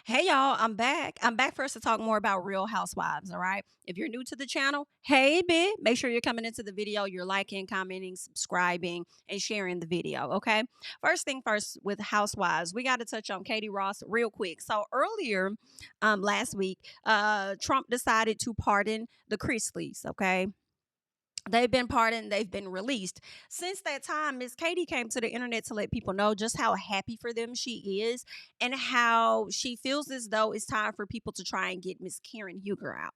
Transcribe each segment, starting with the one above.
Hey y'all, I'm back. I'm back for us to talk more about Real Housewives, all right? If you're new to the channel, hey bit, make sure you're coming into the video, you're liking, commenting, subscribing, and sharing the video, okay? First thing first with Housewives, we got to touch on Katie Ross real quick. So earlier last week, Trump decided to pardon the Chrisleys, okay? They've been pardoned, they've been released. Since that time, Miss Katie came to the internet to let people know just how happy for them she is and how she feels as though it's time for people to try and get Miss Karen Huger out.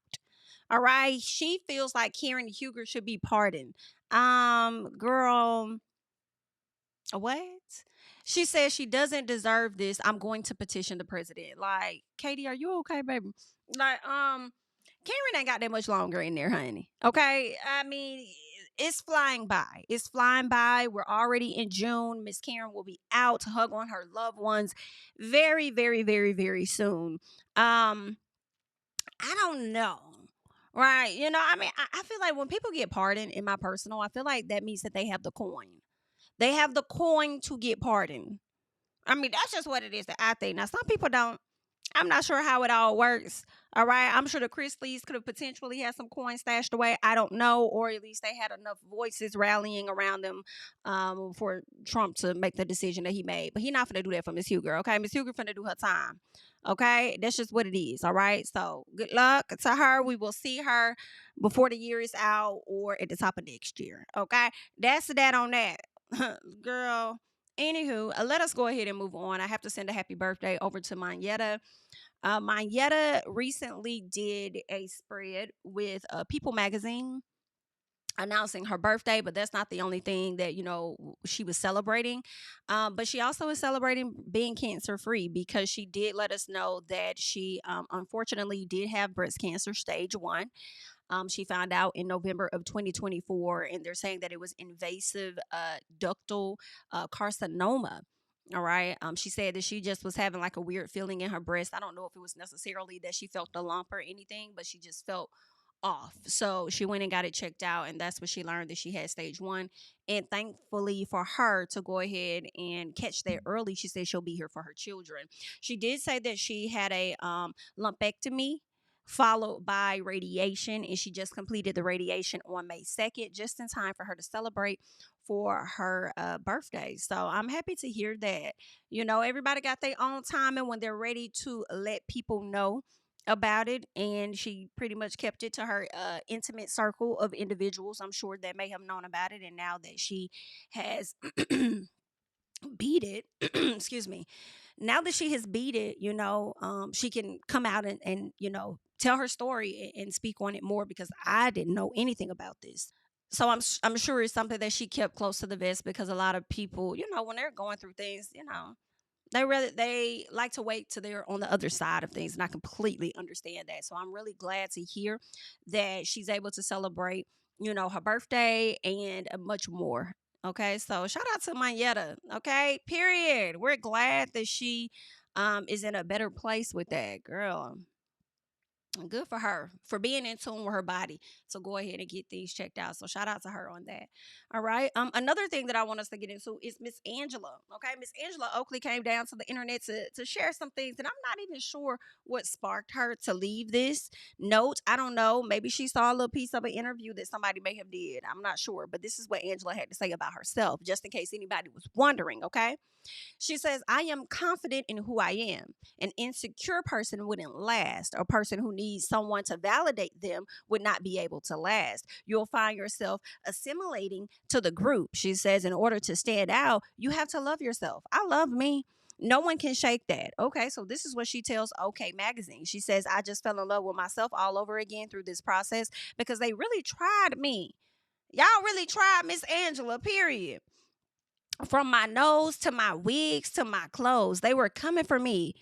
All right. She feels like Karen Huger should be pardoned. Girl, what? She says she doesn't deserve this. I'm going to petition the president. Like, Katie, are you okay, baby? Like, Karen ain't got that much longer in there, honey. Okay. I mean, it's flying by. It's flying by. We're already in June. Miss Karen will be out to hug on her loved ones very, very, very, very soon. I don't know. Right. I mean, I feel like when people get pardoned, in my personal, I feel like that means that they have the coin. They have the coin to get pardoned. I mean, that's just what it is that I think. Now, some people don't. I'm not sure how it all works. All right. I'm sure the Chrisleys could have potentially had some coins stashed away. I don't know. Or at least they had enough voices rallying around them for Trump to make the decision that he made. But he's not going to do that for Miss Huger. Okay. Miss Huger finna do her time. Okay. That's just what it is. All right. So good luck to her. We will see her before the year is out or at the top of next year. Okay. That's that on that. Girl. Anywho, let us go ahead and move on. I have to send a happy birthday over to Monyetta. Monyetta recently did a spread with People Magazine announcing her birthday, but that's not the only thing that she was celebrating. But she also is celebrating being cancer free because she did let us know that she unfortunately did have breast cancer stage 1. She found out in November of 2024, and they're saying that it was invasive ductal carcinoma. All right. She said that she just was having like a weird feeling in her breast. I don't know if it was necessarily that she felt the lump or anything, but she just felt off. So she went and got it checked out, and that's when she learned that she had stage 1. And thankfully for her to go ahead and catch that early, she said she'll be here for her children. She did say that she had a lumpectomy followed by radiation, and she just completed the radiation on May 2nd, just in time for her to celebrate for her birthday. So I'm happy to hear that. Everybody got their own time, and when they're ready to let people know about it, and she pretty much kept it to her intimate circle of individuals, I'm sure, that may have known about it. And now that she has beat it, excuse me, now that she has beat it, she can come out and tell her story and speak on it more, because I didn't know anything about this. So I'm sure it's something that she kept close to the vest, because a lot of people, when they're going through things, they like to wait till they're on the other side of things, and I completely understand that. So I'm really glad to hear that she's able to celebrate, her birthday and much more. Okay, so shout out to Monyetta. Okay, period. We're glad that she is in a better place with that, girl. Good for her for being in tune with her body to go ahead and get these checked out. So shout out to her on that. All right. Another thing that I want us to get into is Miss Angela. Okay. Miss Angela Oakley came down to the internet to share some things, and I'm not even sure what sparked her to leave this note. I don't know. Maybe she saw a little piece of an interview that somebody may have did. I'm not sure. But this is what Angela had to say about herself, just in case anybody was wondering. Okay. She says, I am confident in who I am. An insecure person wouldn't last. A person who needs someone to validate them would not be able to last. You'll find yourself assimilating to the group. She says, in order to stand out, you have to love yourself. I love me. No one can shake that. Okay, so this is what she tells OK Magazine. She says, I just fell in love with myself all over again through this process because they really tried me. Y'all really tried Miss Angela, period. From my nose to my wigs to my clothes, they were coming for me.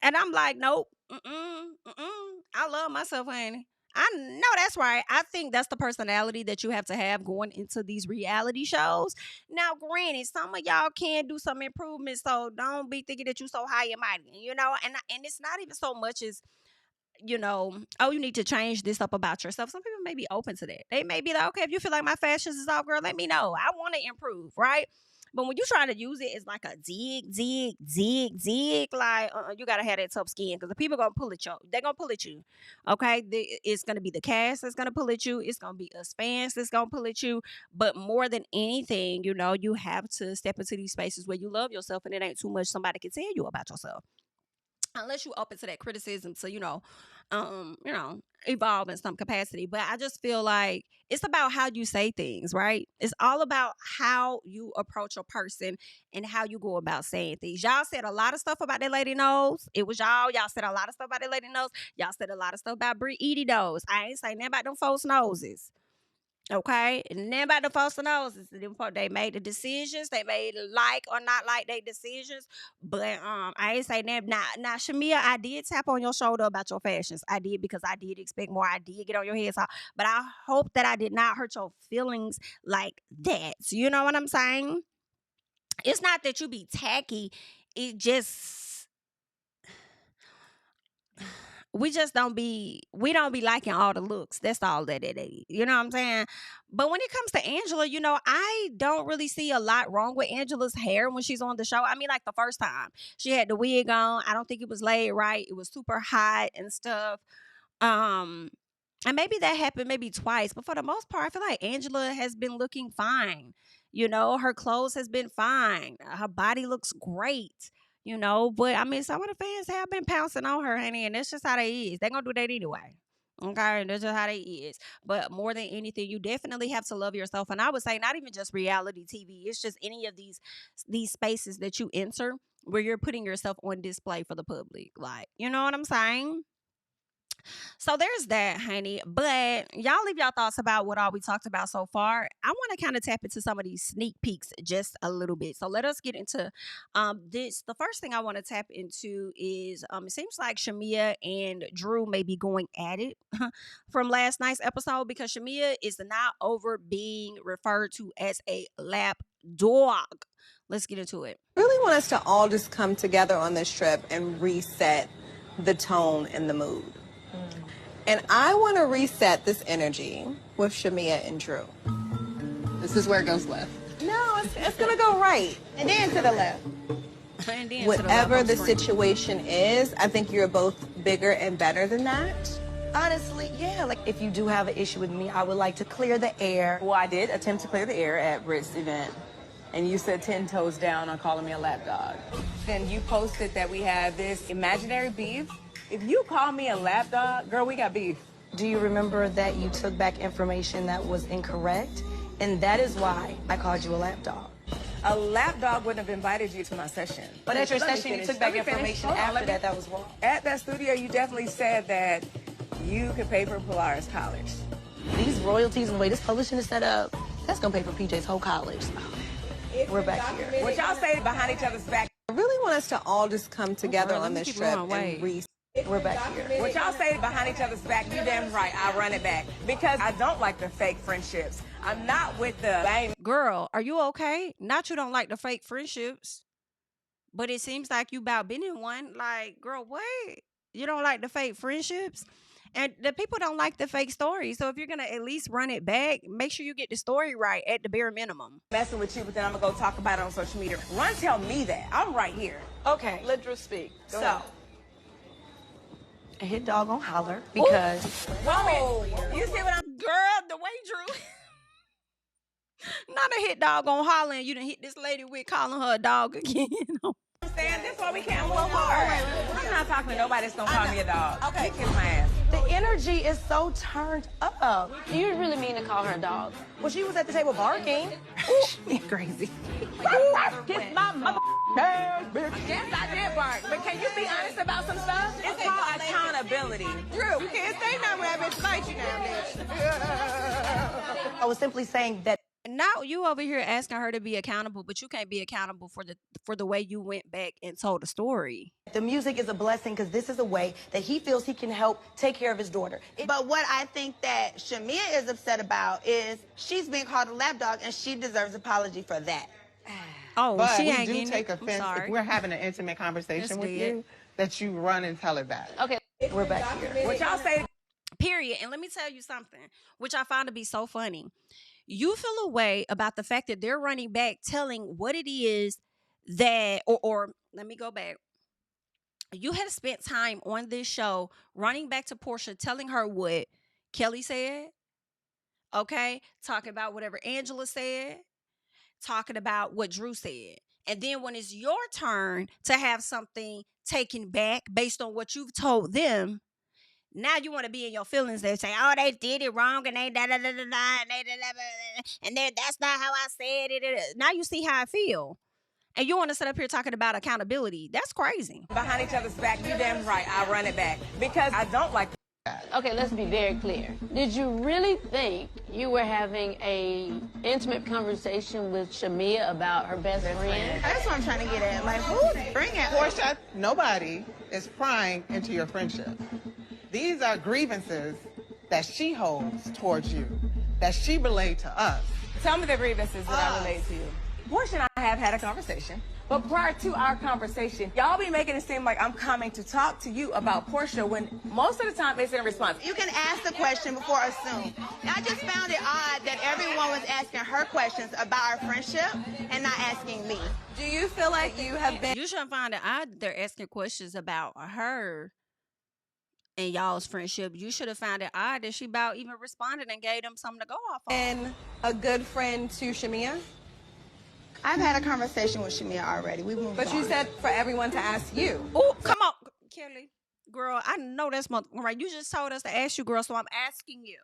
And I'm like, nope, I love myself, honey. I know that's right. I think that's the personality that you have to have going into these reality shows. Now, granted, some of y'all can do some improvements, so don't be thinking that you're so high and mighty, and it's not even so much as, oh, you need to change this up about yourself. Some people may be open to that. They may be like, okay, if you feel like my fashions is off, girl, let me know. I want to improve, right? But when you try to use it as like a zig, like you gotta have that tough skin because the people gonna pull at you. They're gonna pull at you. Okay, it's gonna be the cast that's gonna pull at you. It's gonna be us fans that's gonna pull at you. But more than anything, you have to step into these spaces where you love yourself, and it ain't too much somebody can tell you about yourself unless you open to that criticism to evolve in some capacity. But I just feel like it's about how you say things, right? It's all about how you approach a person and how you go about saying things. Y'all said a lot of stuff about that lady nose. It was y'all said a lot of stuff about that lady nose. Y'all said a lot of stuff about Brie Edie nose. I ain't saying nothing about them folks noses. Okay, and then about the false noses, they made the decisions. They made like or not like their decisions. But I ain't say that. Now, Shamia, I did tap on your shoulder about your fashions. I did because I did expect more. I did get on your head, but I hope that I did not hurt your feelings like that. So you know what I'm saying? It's not that you be tacky. It just we don't be liking all the looks. That's all that it is. You know what I'm saying? But when it comes to Angela, I don't really see a lot wrong with Angela's hair when she's on the show. I mean, like the first time she had the wig on, I don't think it was laid right. It was super hot and stuff. And maybe that happened maybe twice, but for the most part, I feel like Angela has been looking fine. Her clothes has been fine. Her body looks great. But I mean, some of the fans have been pouncing on her, honey, and that's just how they is. They're gonna do that anyway. Okay, that's just how they is. But more than anything, you definitely have to love yourself. And I would say not even just reality TV. It's just any of these spaces that you enter where you're putting yourself on display for the public. Like, you know what I'm saying? So there's that, honey. But y'all leave y'all thoughts about what all we talked about so far. I want to kind of tap into some of these sneak peeks just a little bit. So let us get into this. The first thing I want to tap into is it seems like Shamia and Drew may be going at it from last night's episode because Shamia is not over being referred to as a lap dog. Let's get into it. I really want us to all just come together on this trip and reset the tone and the mood. And I want to reset this energy with Shamia and Drew. This is where it goes left. No, it's going to go right. And then to the left. Whatever the situation is, I think you're both bigger and better than that. Honestly, yeah, like if you do have an issue with me, I would like to clear the air. Well, I did attempt to clear the air at Britt's event. And you said 10 toes down on calling me a lap dog. Then you posted that we have this imaginary beef. If you call me a lap dog, girl, we got beef. Do you remember that you took back information that was incorrect? And that is why I called you a lap dog. A lap dog wouldn't have invited you to my session. But at your session, you took back information after that was wrong. At that studio, you definitely said that you could pay for Polaris college. These royalties and the way this publishing is set up, that's going to pay for PJ's whole college. We're back here. What y'all say behind each other's back? I really want us to all just come together on this trip and reset. We're back here. What y'all say behind each other's back, you damn right, I run it back. Because I don't like the fake friendships. I'm not with the lame. Girl, are you okay? Not you don't like the fake friendships, but it seems like you about been in one. Like, girl, what? You don't like the fake friendships? And the people don't like the fake stories. So if you're going to at least run it back, make sure you get the story right at the bare minimum. Messing with you, but then I'm going to go talk about it on social media. Run tell me that. I'm right here. Okay, let Drew speak. Go ahead. A hit dog gonna holler because... Whoa! You see what I'm... Girl, the way Drew... Not a hit dog gonna holler and you done hit this lady with calling her a dog again. Saying this why we can't move hard. I'm not talking to nobody that's gonna call me a dog. Okay, kiss my ass. The energy is so turned up. Do you really mean to call her a dog? Well, she was at the table barking. Crazy. Kiss my mother ass, bitch. Yes, I did bark. But can you be honest about some stuff? It's called accountability. Drew, you can't say nothing when that bitch fight you now, bitch. I was simply saying that. Now you over here asking her to be accountable, but you can't be accountable for the way you went back and told the story. The music is a blessing because this is a way that he feels he can help take care of his daughter. But what I think that Shamia is upset about is she's being called a lapdog and she deserves apology for that. Oh, but she we ain't do take offense if we're having an intimate conversation with you, that you run and tell it back. Okay, we're back here. What y'all say? Period. And let me tell you something, which I found to be so funny. you feel a way about the fact that they're running back telling what it is that, or let me go back. You have spent time on this show running back to Porsha, telling her what Kelly said, okay? Talking about whatever Angela said, talking about what Drew said. And then when it's your turn to have something taken back based on what you've told them, now you want to be in your feelings. They say, oh, they did it wrong and they and that's not how I said it. Now you see how I feel. And you want to sit up here talking about accountability. That's crazy. Behind each other's back, you damn right, I'll run it back. Because I don't like Okay, let's be very clear. Did you really think you were having a intimate conversation with Shamia about her best friend? That's what I'm trying to get at. Like, who bring it? Porsha, nobody is prying into your friendship. These are grievances that she holds towards you, that she relayed to us. Tell me the grievances that I relate to you. Porsha and I have had a conversation, but prior to our conversation, y'all be making it seem like I'm coming to talk to you about Porsha when most of the time it's in response. You can ask the question before assume. And I just found it odd that everyone was asking her questions about our friendship and not asking me. Do you feel like you have been... You shouldn't find it odd that they're asking questions about her and y'all's friendship. You should have found it odd that she about even responded and gave them something to go off on. And a good friend to Shamia? I've had a conversation with Shamia already. We moved But on. you said for everyone to ask you. Oh, come on, Kelly. Girl, I know that's right. You just told us to ask you, girl, so I'm asking you.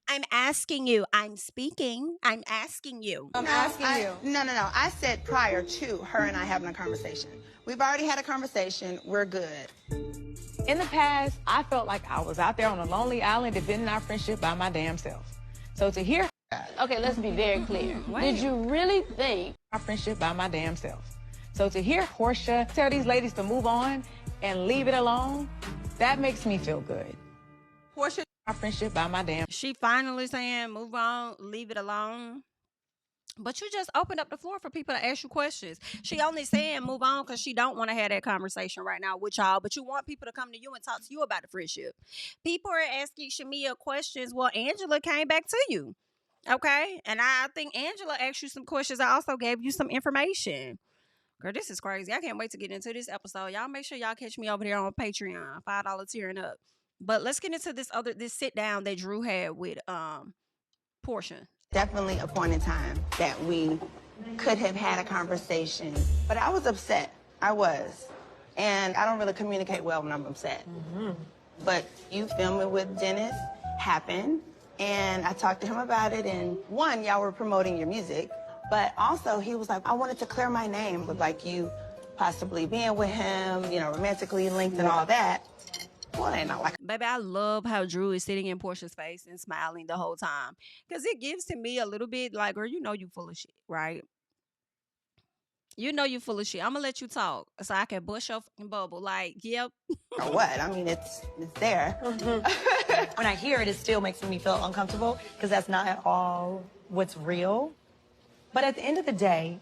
I'm asking you. I'm speaking. I'm asking you. I'm asking you. No. I said prior to her and I having a conversation. We've already had a conversation. We're good. In the past, I felt like I was out there on a lonely island defending our friendship by my damn self. So to hear... Okay, let's be very clear. Did you really think our friendship by my damn self? So to hear Porsha tell these ladies to move on and leave it alone, that makes me feel good. Porsha, our friendship by my damn... She finally saying, move on, leave it alone. But you just opened up the floor for people to ask you questions. She only saying move on because she don't want to have that conversation right now with y'all. But you want people to come to you and talk to you about the friendship. People are asking Shamia questions. Well, Angela came back to you. Okay? And I think Angela asked you some questions. I also gave you some information. Girl, this is crazy. I can't wait to get into this episode. Y'all make sure y'all catch me over there on Patreon. $5 tier and up. But let's get into this sit down that Drew had with Porsha. Definitely a point in time that we could have had a conversation. But I was upset. I was. And I don't really communicate well when I'm upset. Mm-hmm. But you filming with Dennis happened. And I talked to him about it. And one, y'all were promoting your music. But also, he was like, I wanted to clear my name with, like, you possibly being with him, you know, romantically linked and all that. Well, they not like. Baby, I love how Drew is sitting in Porsha's face and smiling the whole time. Because it gives to me a little bit like, girl, you know you full of shit, right? You know you full of shit. I'm going to let you talk so I can bust your fucking bubble. Like, yep. Or what? I mean, it's there. When I hear it, it still makes me feel uncomfortable because that's not at all what's real. But at the end of the day,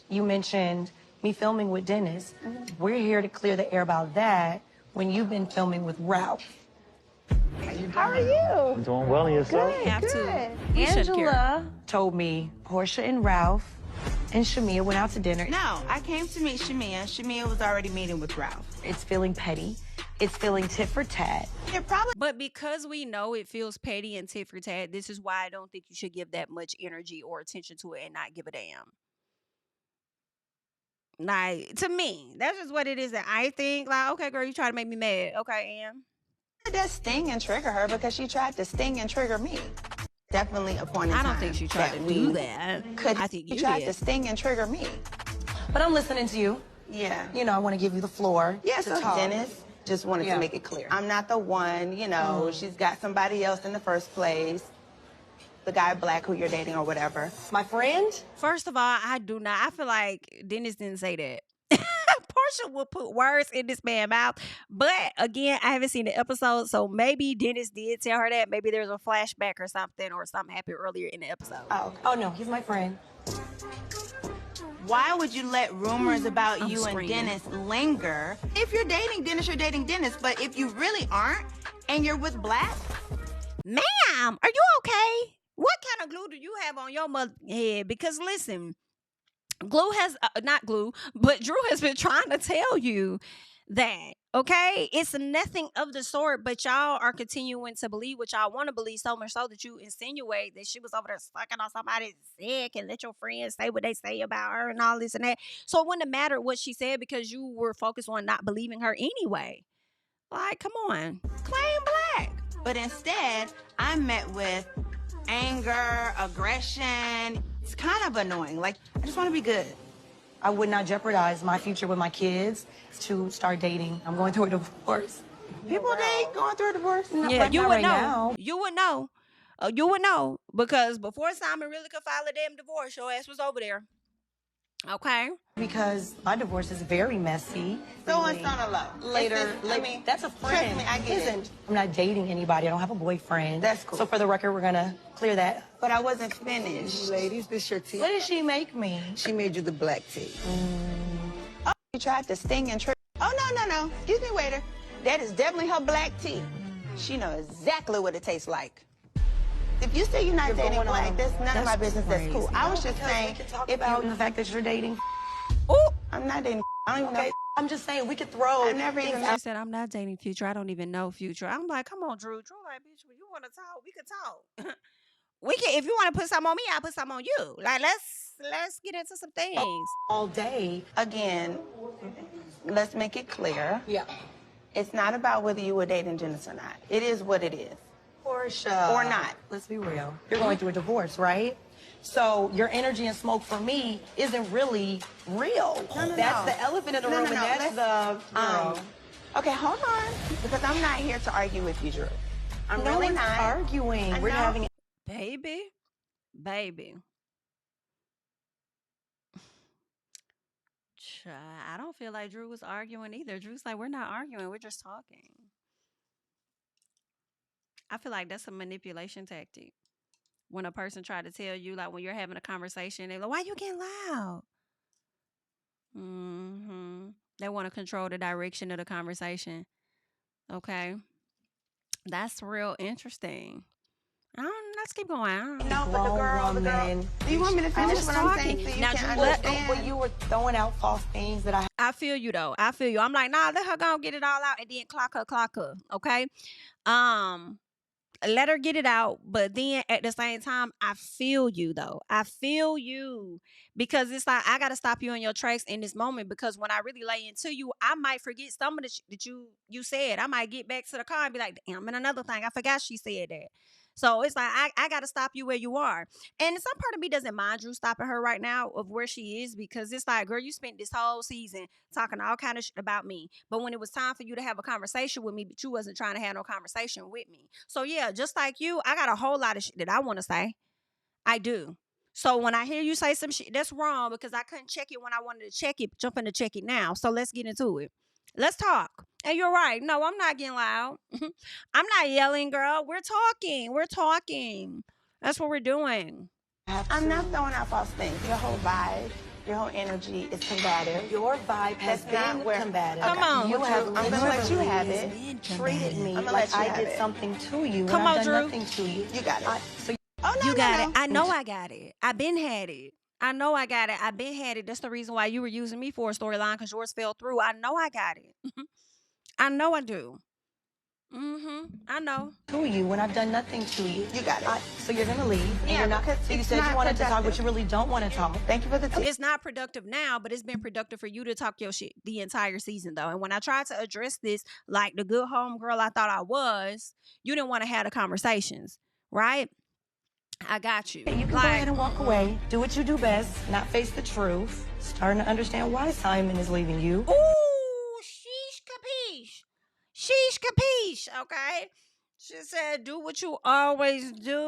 you mentioned me filming with Dennis. We're here to clear the air about that when you've been filming with Ralph. How are you? I'm doing well, and yourself? Angela told me Porsha and Ralph and Shamia went out to dinner. No, I came to meet Shamia. Shamia was already meeting with Ralph. It's feeling petty. It's feeling tit for tat. But because we know it feels petty and tit for tat, this is why I don't think you should give that much energy or attention to it and not give a damn. Like, to me, that's just what it is that I think. Like, okay, girl, you try to make me mad. Okay, Ann. That sting and trigger her because she tried to sting and trigger me. Definitely a point in time. I don't think she tried to do that. I think you tried did. to sting and trigger me. But I'm listening to you. Yeah. You know, I want to give you the floor. Yeah, to so talk. Dennis just wanted to make it clear. I'm not the one, you know, she's got somebody else in the first place. The guy black who you're dating or whatever. My friend? First of all, I do not. I feel like Dennis didn't say that. Porsha will put words in this man's mouth. But again, I haven't seen the episode, so maybe Dennis did tell her that. Maybe there's a flashback or something happened earlier in the episode. Oh, okay. Oh no, he's my friend. Why would you let rumors about I'm you screaming. and Dennis linger? If you're dating Dennis, you're dating Dennis. But if you really aren't and you're with Black, Ma'am, are you okay? What kind of glue do you have on your mother head? Because listen, glue has not glue, but Drew has been trying to tell you that. Okay, it's nothing of the sort, but y'all are continuing to believe what y'all want to believe, so much so that you insinuate that she was over there sucking on somebody's dick and let your friends say what they say about her and all this and that. So it wouldn't have mattered what she said because you were focused on not believing her anyway. Like, come on. Plain black. But instead, I'm met with anger, aggression. It's kind of annoying. Like, I just want to be good. I would not jeopardize my future with my kids to start dating. I'm going through a divorce. People date going through a divorce. Yeah, you not would right know. now. You would know. You would know because before Simon really could file a damn divorce, your ass was over there. Okay. Because my divorce is very messy. So it's on a low. Later, I mean, that's a friend. trust me, I get it. I'm not dating anybody. I don't have a boyfriend. That's cool. So for the record, we're gonna clear that. But I wasn't finished. Ladies, this your tea. What did she make me? She made you the black tea. Oh, you tried to sting and trip. Oh, no. Excuse me, waiter. That is definitely her black tea. She knows exactly what it tastes like. If you say you're not dating black, that's none of my business. That's cool. I was just saying, About the fact that you're dating. Oh, I'm not dating. I don't even know. I'm just saying we could throw. I never even. she said, I'm not dating Future. I don't even know Future. I'm like, come on, Drew. Drew, like, bitch, when you want to talk, we can talk. We can, if you want to put something on me, I'll put something on you. Like, let's get into some things. all day. Again, let's make it clear. Yeah. It's not about whether you were dating Janice or not. It is what it is. Porsha. Or not. Let's be real. You're going through a divorce, right? So your energy and smoke for me isn't really real. No. That's the elephant in the room, and that's the Okay, hold on, because I'm not here to argue with you, Drew. I'm no really one's not arguing. I We're know. having. Baby. I don't feel like Drew was arguing either. Drew's like, we're not arguing. We're just talking. I feel like that's a manipulation tactic. When a person try to tell you, like when you're having a conversation, they're like, why you getting loud? They want to control the direction of the conversation. Okay. That's real interesting. Let's keep going. No, but the girl. Do you want me to finish what I'm saying so you Now, can Drew, understand? But you were throwing out false things that I feel you though. I feel you. I'm like, nah, let her go and get it all out and then clock her. Okay. Let her get it out. But then at the same time, I feel you though. I feel you because it's like, I got to stop you in your tracks in this moment because when I really lay into you, I might forget some of the that you said. I might get back to the car and be like, damn, and another thing, I forgot she said that. So it's like, I got to stop you where you are. And some part of me doesn't mind Drew stopping her right now of where she is because it's like, girl, you spent this whole season talking all kind of shit about me. But when it was time for you to have a conversation with me, but you wasn't trying to have no conversation with me. So yeah, just like you, I got a whole lot of shit that I want to say. I do. So when I hear you say some shit, that's wrong because I couldn't check it when I wanted to check it, jump in to check it now. So let's get into it. Let's talk. And you're right. No, I'm not getting loud. I'm not yelling, girl. We're talking. That's what we're doing. I'm not throwing out false things. Your whole vibe, your whole energy is combative. Your vibe has That's not been where- combative. Come on. You have I'm gonna let you have it. treated me I'm gonna like let you I have did it. something to you. Come and I've on, done Drew. nothing to you. You got it. So Oh, no, You got no. it. I know I got it. I've been had it. I know I got it. I've been had it. That's the reason why you were using me for a storyline because yours fell through. I know I got it. I know I do. I know. to you when I've done nothing to you. You got it. So you're gonna leave. And Yeah, you're not. because So you it's said you not wanted to talk, but productive. you really don't want to talk. Thank you for the tip. It's not productive now, but it's been productive for you to talk your shit the entire season, though. And when I tried to address this, like the good home girl I thought I was, you didn't want to have the conversations, right? I got you. You can go ahead and walk away. Do what you do best. Not face the truth. Starting to understand why Simon is leaving you. Ooh, sheesh capiche. Sheesh capiche, okay? She said, do what you always do.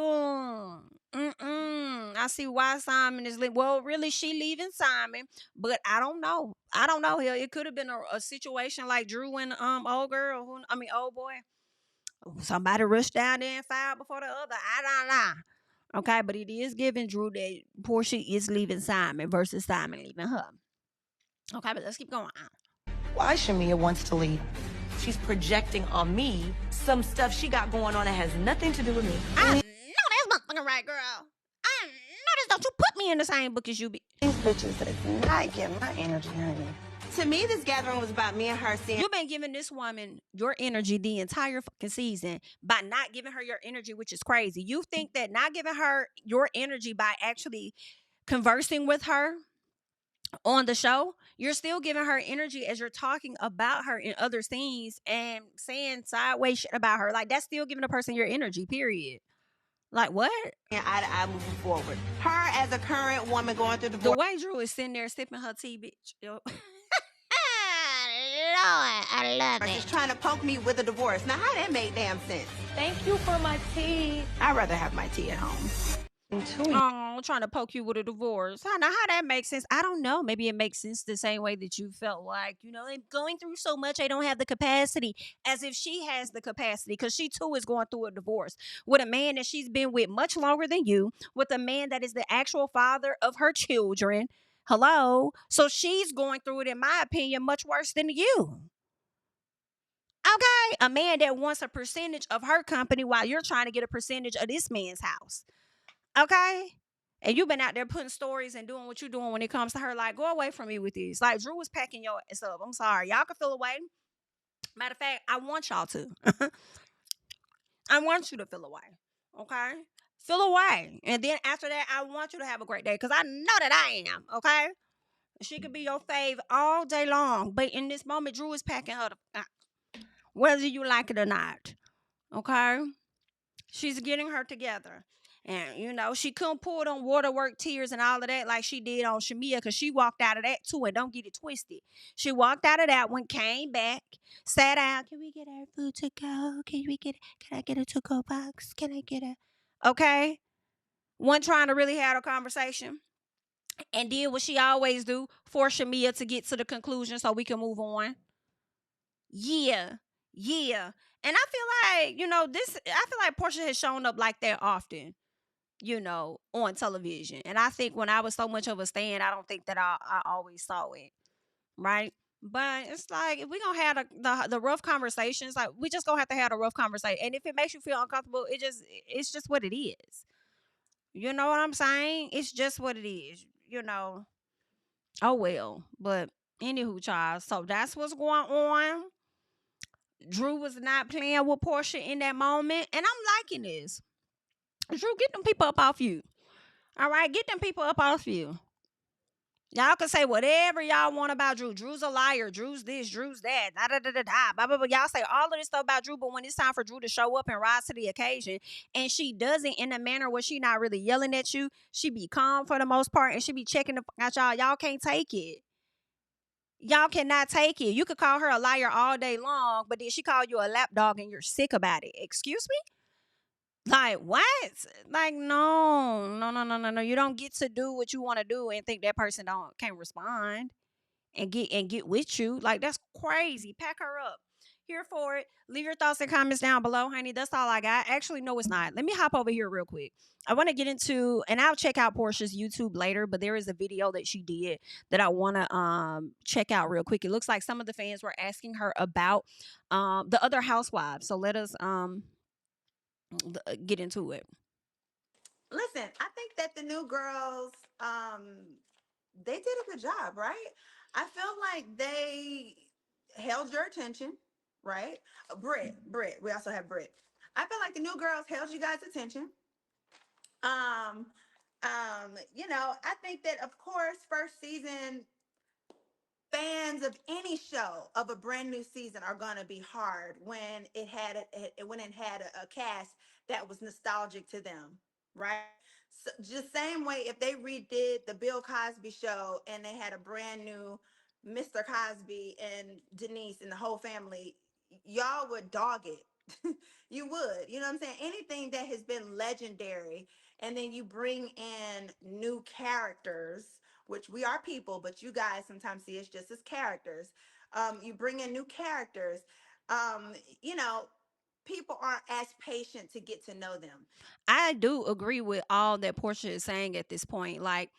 I see why Simon is leaving. Well, really, she leaving Simon, but I don't know. Hell, it could have been a situation like Drew and old boy. Somebody rushed down there and filed before the other. I don't know. Okay, but it is giving Drew that Porsha is leaving Simon versus Simon leaving her. Okay, but let's keep going. Why Shamia wants to leave? She's projecting on me some stuff she got going on that has nothing to do with me. I know that's talking right, girl. I noticed, don't you put me in the same book as you be. These bitches did not get my energy, honey. To me, this gathering was about me and her seeing. You've been giving this woman your energy the entire fucking season by not giving her your energy, which is crazy. You think that not giving her your energy by actually conversing with her on the show, you're still giving her energy as you're talking about her in other scenes and saying sideways shit about her. Like, that's still giving a person your energy, period. Like, what? And I moving forward. Her as a current woman going through The divorce. way Drew is sitting there sipping her tea, bitch. Yo. Lord, I love it. Just trying to poke me with a divorce. Now, how that make damn sense? Thank you for my tea. I'd rather have my tea at home. Oh, trying to poke you with a divorce. Now, how that makes sense? I don't know. Maybe it makes sense the same way that you felt like, I'm going through so much, I don't have the capacity. As if she has the capacity, because she too is going through a divorce with a man that she's been with much longer than you, with a man that is the actual father of her children. Hello? So she's going through it, in my opinion, much worse than you. Okay? A man that wants a percentage of her company while you're trying to get a percentage of this man's house. Okay? And you've been out there putting stories and doing what you're doing when it comes to her. Like, go away from me with these. Like, Drew was packing your ass up. I'm sorry. Y'all can feel away. Matter of fact, I want y'all to. I want you to feel away. Okay? Feel away. And then after that, I want you to have a great day. Because I know that I am. Okay? She could be your fave all day long. But in this moment, Drew is packing her whether you like it or not. Okay? She's getting her together. And, she couldn't pull them waterwork tears and all of that like she did on Shamia, because she walked out of that too, and don't get it twisted. She walked out of that one, came back, sat down. Can we get our food to go? Can I get a to-go box? Can I get a... Okay? One trying to really have a conversation and did what she always do, for Shamia to get to the conclusion so we can move on. Yeah. And I feel like, I feel like Porsha has shown up like that often, on television. And I think when I was so much of a stan, I don't think that I always saw it, right? But it's like, if we're going to have the rough conversations, like, we just going to have to have a rough conversation. And if it makes you feel uncomfortable, it's just what it is. You know what I'm saying? It's just what it is, Oh, well. But anywho, child, so that's what's going on. Drew was not playing with Porsha in that moment. And I'm liking this. Drew, get them people up off you. All right? Get them people up off you. Y'all can say whatever y'all want about Drew. Drew's a liar. Drew's this. Drew's that. Blah, blah, blah. Y'all say all of this stuff about Drew, but when it's time for Drew to show up and rise to the occasion, and she does it in a manner where she not really yelling at you, she be calm for the most part, and she be checking the fuck out y'all. Y'all can't take it. Y'all cannot take it. You could call her a liar all day long, but then she called you a lapdog and you're sick about it. Excuse me? Like, what? Like, no. You don't get to do what you want to do and think that person can't respond and get with you. Like, that's crazy. Pack her up. Here for it. Leave your thoughts and comments down below, honey. That's all I got. Actually, no, it's not. Let me hop over here real quick. I want to get into, and I'll check out Porsha's YouTube later, but there is a video that she did that I want to check out real quick. It looks like some of the fans were asking her about the other housewives. So let us get into it. Listen, I think that the new girls, they did a good job, right? I feel like they held your attention, right? Britt, we also have Britt. I feel like the new girls held you guys' attention. I think that, of course, first season, fans of any show of a brand new season are gonna be hard when it had a cast that was nostalgic to them, right? So just same way, if they redid the Bill Cosby show and they had a brand new Mr. Cosby and Denise and the whole family, y'all would dog it. You would, you know what I'm saying? Anything that has been legendary, and then you bring in new characters, which we are people, but you guys sometimes see us just as characters. You bring in new characters. People aren't as patient to get to know them. I do agree with all that Porsha is saying at this point. Like,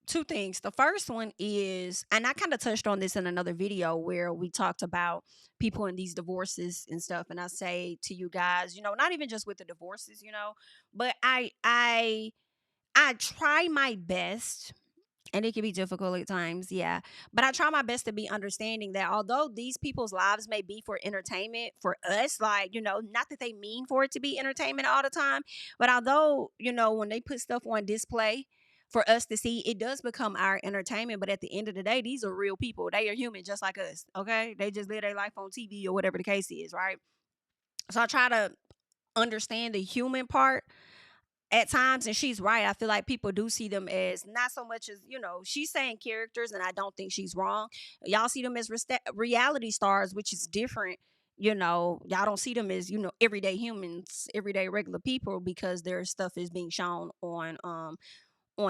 two things. The first one is, and I kind of touched on this in another video where we talked about people in these divorces and stuff. And I say to you guys, not even just with the divorces, but I try my best, and it can be difficult at times, yeah. But I try my best to be understanding that although these people's lives may be for entertainment, for us, like, not that they mean for it to be entertainment all the time, but although, when they put stuff on display for us to see, it does become our entertainment. But at the end of the day, these are real people. They are human just like us, okay? They just live their life on TV or whatever the case is, right? So I try to understand the human part at times, and she's right. I feel like people do see them as not so much as, she's saying characters, and I don't think she's wrong. Y'all see them as reality stars, which is different. Y'all don't see them as, everyday humans, everyday regular people, because their stuff is being shown on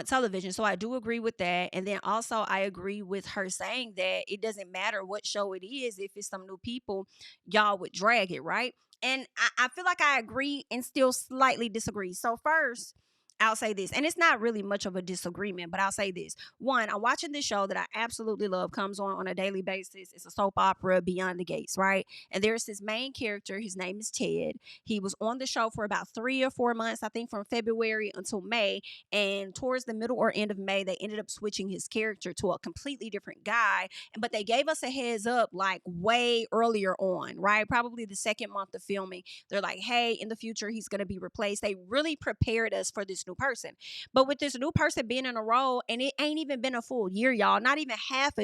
television. So I do agree with that. And then also I agree with her saying that it doesn't matter what show it is. If it's some new people, y'all would drag it, right? And I feel like I agree and still slightly disagree. So first, I'll say this, and it's not really much of a disagreement, but I'll say this. One, I'm watching this show that I absolutely love, comes on a daily basis. It's a soap opera, Beyond the Gates, right? And there's this main character. His name is Ted. He was on the show for about 3 or 4 months, I think from February until May. And towards the middle or end of May, they ended up switching his character to a completely different guy. But they gave us a heads up like way earlier on, right? Probably the second month of filming. They're like, hey, in the future, he's going to be replaced. They really prepared us for this new person. But with this new person being in a role, and it ain't even been a full year, y'all, not even half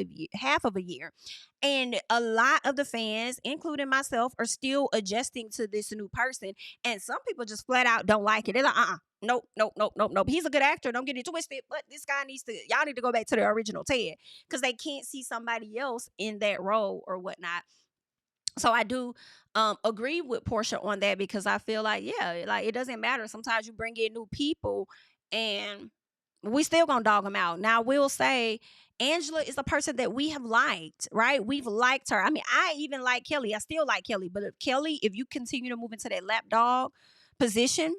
of a year. And a lot of the fans, including myself, are still adjusting to this new person. And some people just flat out don't like it. They're like, nope, nope, nope, nope, nope. He's a good actor. Don't get it twisted. But this guy y'all need to go back to the original Ted, because they can't see somebody else in that role or whatnot. So I do agree with Porsha on that, because I feel like, yeah, like it doesn't matter. Sometimes you bring in new people and we still gonna dog them out. Now, we'll say Angela is a person that we have liked, right? We've liked her. I mean, I even like Kelly. I still like Kelly. But if you continue to move into that lapdog position,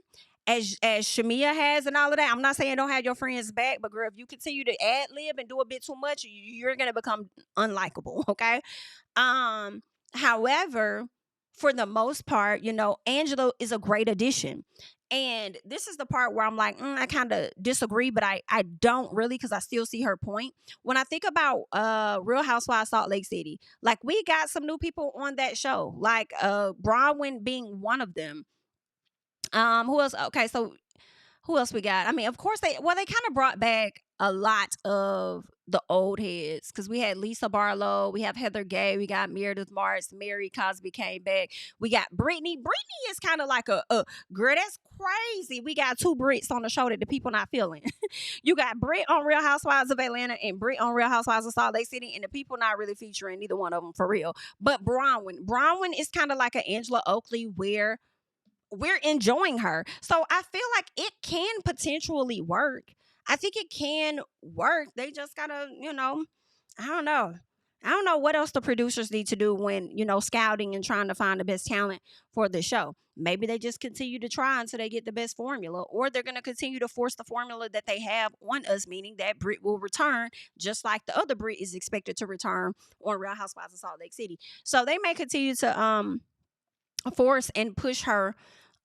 as Shamia has and all of that, I'm not saying don't have your friends back, but girl, if you continue to ad lib and do a bit too much, you're gonna become unlikable, okay? However, for the most part, Angela is a great addition. And this is the part where I'm like, I kind of disagree, but I don't really, because I still see her point. When I think about Real Housewives Salt Lake City, like we got some new people on that show, like Bronwyn being one of them. Who else? Okay, so who else we got? I mean, of course they kind of brought back a lot of the old heads, because we had Lisa Barlow, we have Heather Gay, we got Meredith Marks, Mary Cosby came back, we got Brittany. Brittany is kind of like a girl, that's crazy. We got two Brits on the show that the people not feeling. You got Brit on Real Housewives of Atlanta and Brit on Real Housewives of Salt Lake City, and the people not really featuring neither one of them for real. But Bronwyn is kind of like an Angela Oakley, where we're enjoying her. So I feel like it can potentially work. I think it can work. They just gotta, I don't know. I don't know what else the producers need to do when, scouting and trying to find the best talent for the show. Maybe they just continue to try until they get the best formula, or they're going to continue to force the formula that they have on us, meaning that Brit will return just like the other Brit is expected to return on Real Housewives of Salt Lake City. So they may continue to force and push her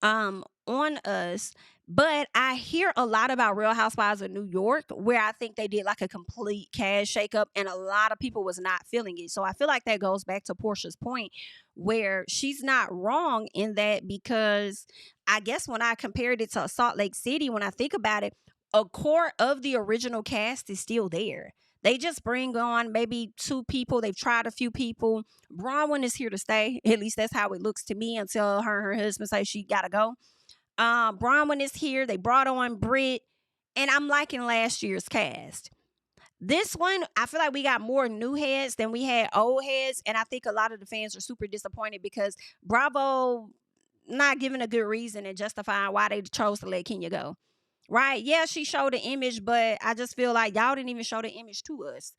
on us. But I hear a lot about Real Housewives of New York, where I think they did like a complete cast shakeup, and a lot of people was not feeling it. So I feel like that goes back to Porsha's point, where she's not wrong in that, because I guess when I compared it to Salt Lake City, when I think about it, a core of the original cast is still there. They just bring on maybe 2 people. They've tried a few people. Bronwyn is here to stay. At least that's how it looks to me, until her and her husband say she got to go. Bronwyn is here. They brought on Brit. And I'm liking last year's cast. This one, I feel like we got more new heads than we had old heads. And I think a lot of the fans are super disappointed, because Bravo not giving a good reason and justifying why they chose to let Kenya go. Right? Yeah, she showed the image, but I just feel like y'all didn't even show the image to us.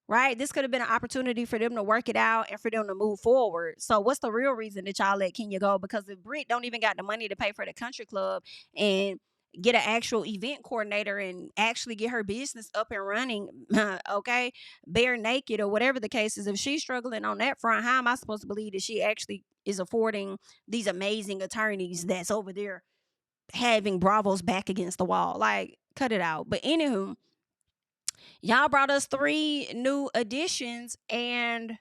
Right? This could have been an opportunity for them to work it out and for them to move forward. So what's the real reason that y'all let Kenya go? Because if Brit don't even got the money to pay for the country club, and get an actual event coordinator and actually get her business up and running, okay, bare naked or whatever the case is. If she's struggling on that front, how am I supposed to believe that she actually is affording these amazing attorneys that's over there having Bravo's back against the wall? Like, cut it out. But anywho, y'all brought us 3 new additions, and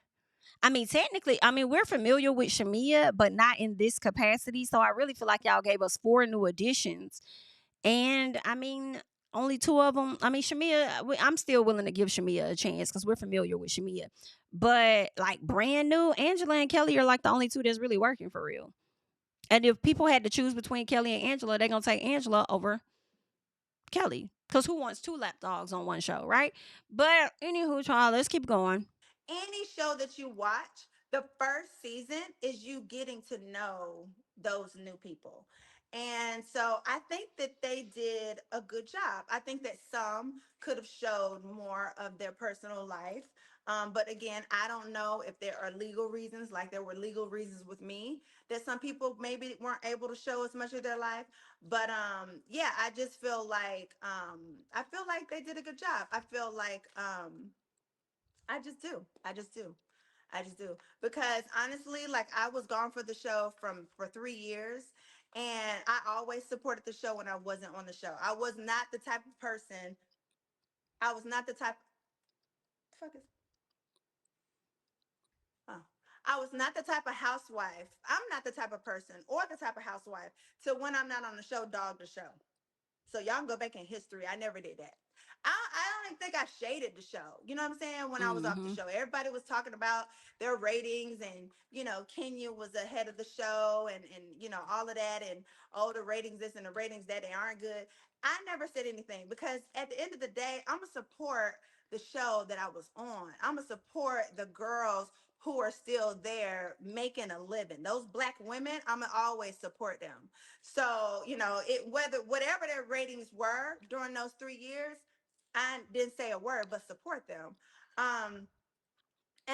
I mean, technically, I mean, we're familiar with Shamia, but not in this capacity. So I really feel like y'all gave us 4 new additions. And I mean, only 2 of them. I mean, Shamia, I'm still willing to give Shamia a chance because we're familiar with Shamia. But like brand new, Angela and Kelly are like the only 2 that's really working for real. And if people had to choose between Kelly and Angela, they're going to take Angela over Kelly. Because who wants 2 lapdogs on one show, right? But anywho, child, let's keep going. Any show that you watch, the first season is you getting to know those new people. And so I think that they did a good job. I think that some could have showed more of their personal life. But again, I don't know if there are legal reasons, like there were legal reasons with me, that some people maybe weren't able to show as much of their life. But yeah, I just feel like they did a good job. I feel like I just do. Because honestly, like I was gone for the show for 3 years, and I always supported the show when I wasn't on the show. I was not the type of person. I was not the type. Fuck is. Oh. I was not the type of housewife. I'm not the type of person or the type of housewife to when I'm not on the show, dog the show. So y'all can go back in history. I never did that. I don't even think I shaded the show. You know what I'm saying? When I was off the show, everybody was talking about their ratings, and Kenya was ahead of the show, and all of that, and the ratings this and the ratings that, they aren't good. I never said anything because at the end of the day, I'm gonna support the show that I was on. I'm gonna support the girls who are still there making a living. Those Black women, I'm gonna always support them. So, whatever their ratings were during those 3 years, I didn't say a word but support them. And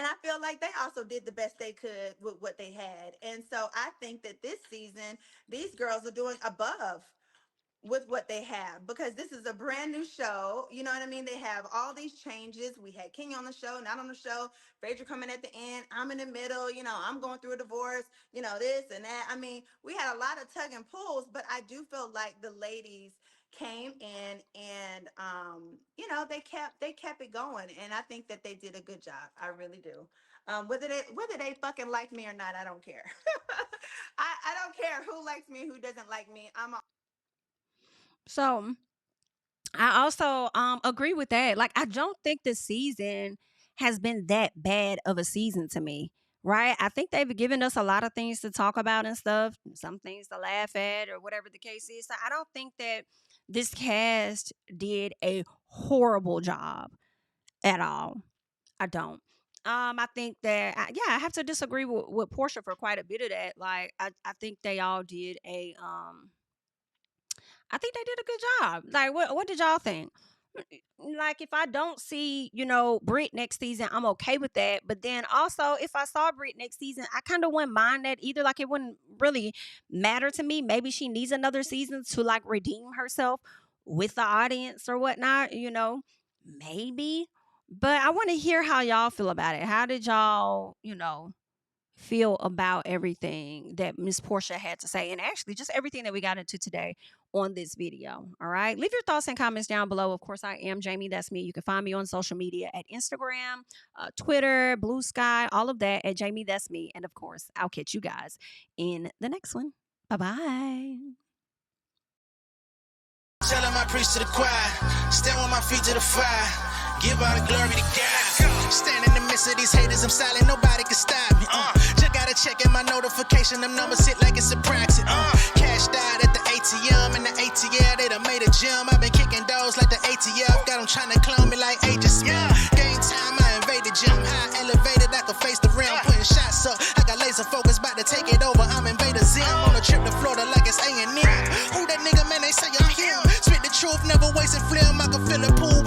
I feel like they also did the best they could with what they had. And so I think that this season, these girls are doing above with what they have, because this is a brand new show. You know what I mean? They have all these changes. We had King on the show, not on the show. Phaedra coming at the end. I'm in the middle. I'm going through a divorce. This and that. I mean, we had a lot of tug and pulls, but I do feel like the ladies came in and they kept it going, and I think that they did a good job. I really do. Whether they fucking like me or not, I don't care. I don't care who likes me, who doesn't like me. So I also agree with that. Like, I don't think the season has been that bad of a season to me, right? I think they've given us a lot of things to talk about and stuff, some things to laugh at or whatever the case is. So I don't think that this cast did a horrible job at all. I don't. I think that, I have to disagree with Porsha for quite a bit of that. Like, I think they all did I think they did a good job. Like, what did y'all think? Like, if I don't see, Britt next season, I'm okay with that. But then also, if I saw Britt next season, I kind of wouldn't mind that either. Like, it wouldn't really matter to me. Maybe she needs another season to like redeem herself with the audience or whatnot, maybe. But I want to hear how y'all feel about it. How did y'all, feel about everything that Miss Porsha had to say, and actually just everything that we got into today on this video? All right, leave your thoughts and comments down below. Of course, I am Jami. That's me. You can find me on social media at Instagram, Twitter, Blue Sky, all of that at Jami. That's me. And of course, I'll catch you guys in the next one. Bye-bye. Tell him I preach to the choir, stand with my feet to the fire, give all the glory to God. Stand in the midst of these haters, I'm silent, nobody can stop me. Just gotta check in my notification, them numbers hit like it's a proxy. Cashed out at the ATM, and the ATL, they done made a gym. I've been kicking doors like the ATF, got them trying to clone me like Agent Smith. Game time, I invaded gym, high elevated, I can face the rim, putting shots up. I got laser focus, about to take it over, I'm Invader Zim. On a trip to Florida like it's A&M. Who that nigga, man, they say I'm him. Spit the truth, never wasting film, I can feel it pool